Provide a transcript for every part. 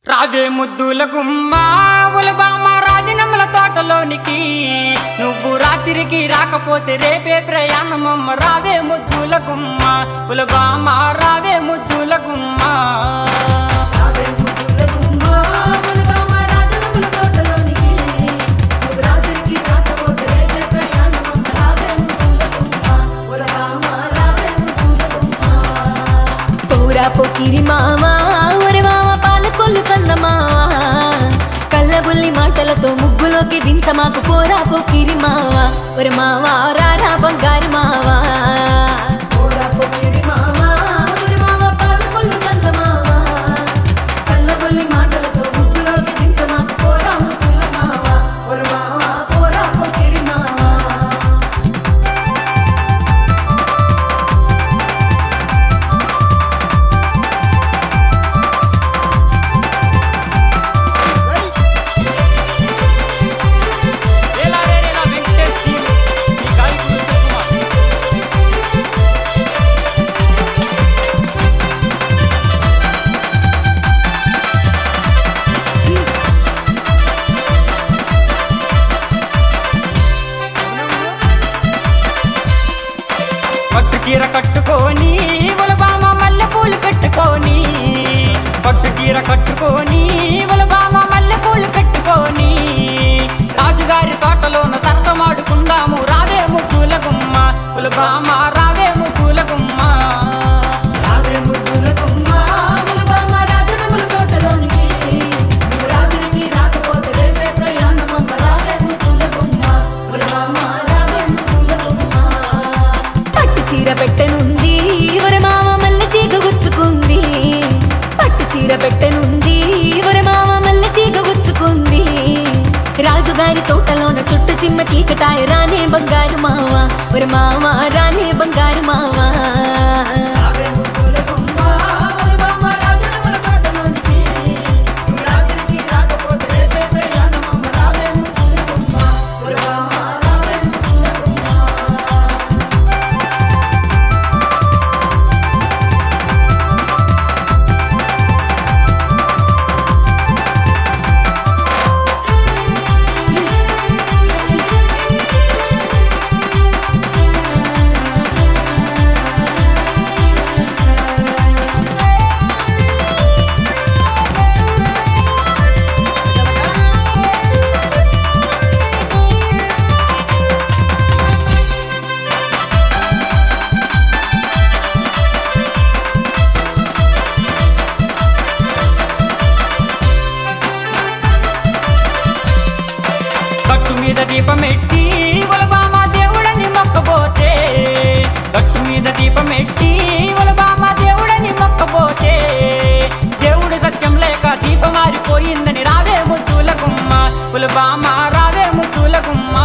రావే ముద్దుల గుమ్మ ఉలబామ రాజనమ్మల తోటలోనికి నువ్వు రాత్రికి రాకపోతే రేపే ప్రయాణమమ్మ రావే ముద్దుల గుమ్మ ఉలబామ రావే ముద్దుల గుమ్మ పోకిరి మావా ఒరే మావా పాలకొల్లు సన్న మావా కళ్ళబుల్లి మాటలతో ముగ్గులోకి దించమాకు పోరా పోకిరి మావా ఒరే మావా రారా బంగారు మావా పోకిరి మావా ఒరే మావా పాలకొల్లు సన్న మావా కళ్ళబుల్లి మాటలతో ముగ్గులోకి దించమాకు పోరా ముద్దుల మావా ఒరే మావా పోరా పోకిరి మావా చీర కట్టుకొని ఉలబామ మల్లె పూలు పెట్టుకొని పట్టు చీర కట్టుకొని ఉలబామ మల్లె పూలు పెట్టుకొని రాజుగారి తోటలోన సరసమాడుకుందాము రావే ముద్దుల గుమ్మ ఉలబామ రావే ముద్దుల గుమ్మ పెట్టనుంది ఒరే మామ మల్లె తీగ గుచ్చుకుంది పట్టు చీర పెట్టనుంది ఒరే మామ మల్లె తీగ గుచ్చుకుంది రాజుగారి తోటలోన చుట్టు చిమ్మ చీకటాయ రానే బంగారు మావా ఒరే మామ రానే బంగారు మావా దీపమెట్టి ఉలబామ దేవుడని మొక్కబోతే గట్టు మీద దీపమెట్టి ఉలబామ దేవుడని మొక్కబోతే దేవుడు సత్యం లేక దీపం మారిపోయిందని రావే ముద్దుల గుమ్మ ఉలబామ రావే ముద్దుల గుమ్మ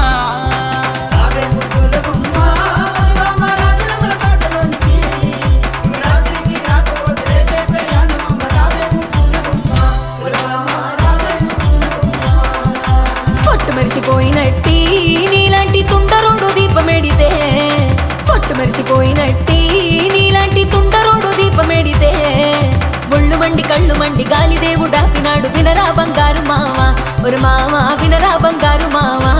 మరిచిపోయినట్టి నీలాంటి తుంటరోడు దీపమెడితే పొట్టు మరిచిపోయినట్టి నీలాంటి తుంటరోడు దీపమెడితే ఒళ్ళు మండి కళ్ళు మండి గాలి దేవుడు ఆపినాడు వినరా బంగారు మావా ఒరు మావా వినరా బంగారు మావా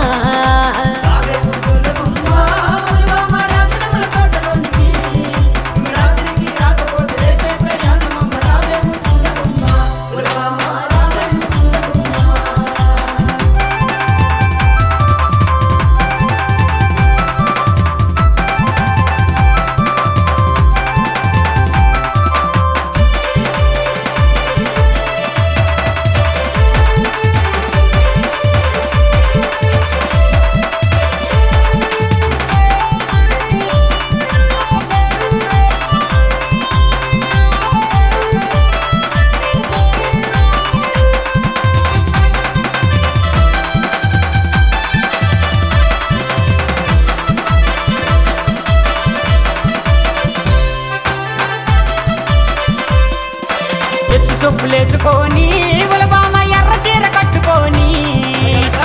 చెప్పులేసుకొని ఉలబామ ఎర్ర చీర కట్టుకొని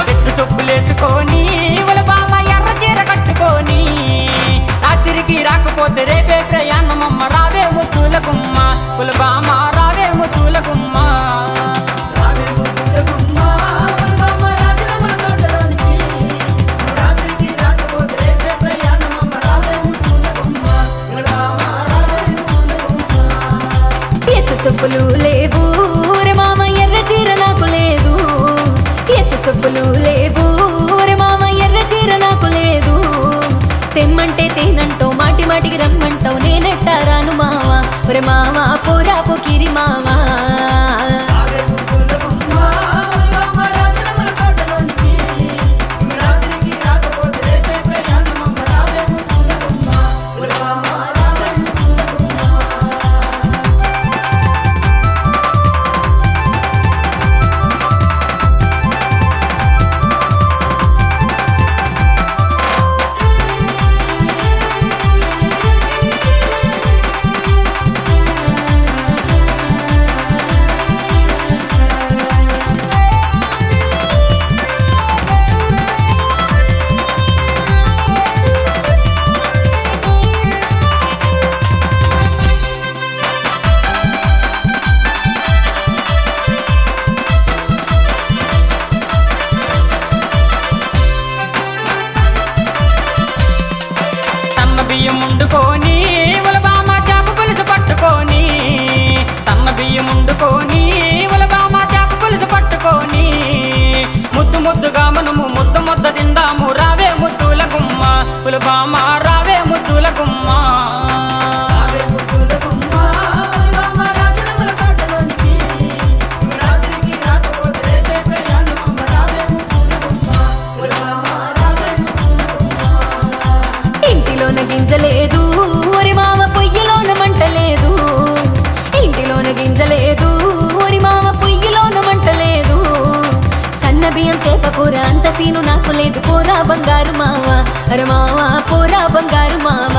ఎత్తు చెప్పులేసుకొని ఉలబామ ఎర్ర చీర కట్టుకొని రాత్రికి రాకపోతే రేపే ప్రయాణమమ్మ రావే ముద్దుల గుమ్మ ఉలబామ రావే ముద్దుల గుమ్మ సీను నాకు లేదు పోరా బంగారు మామ అరే మామ పోరా బంగారు మామ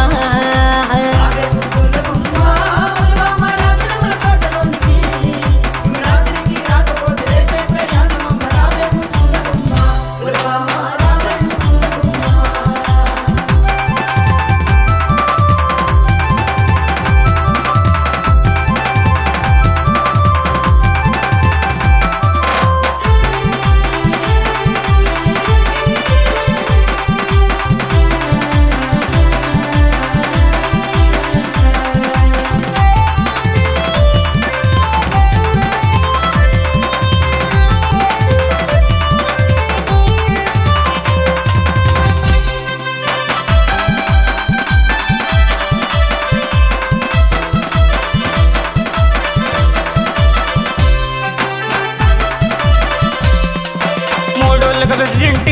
ప్రెసిడెంట్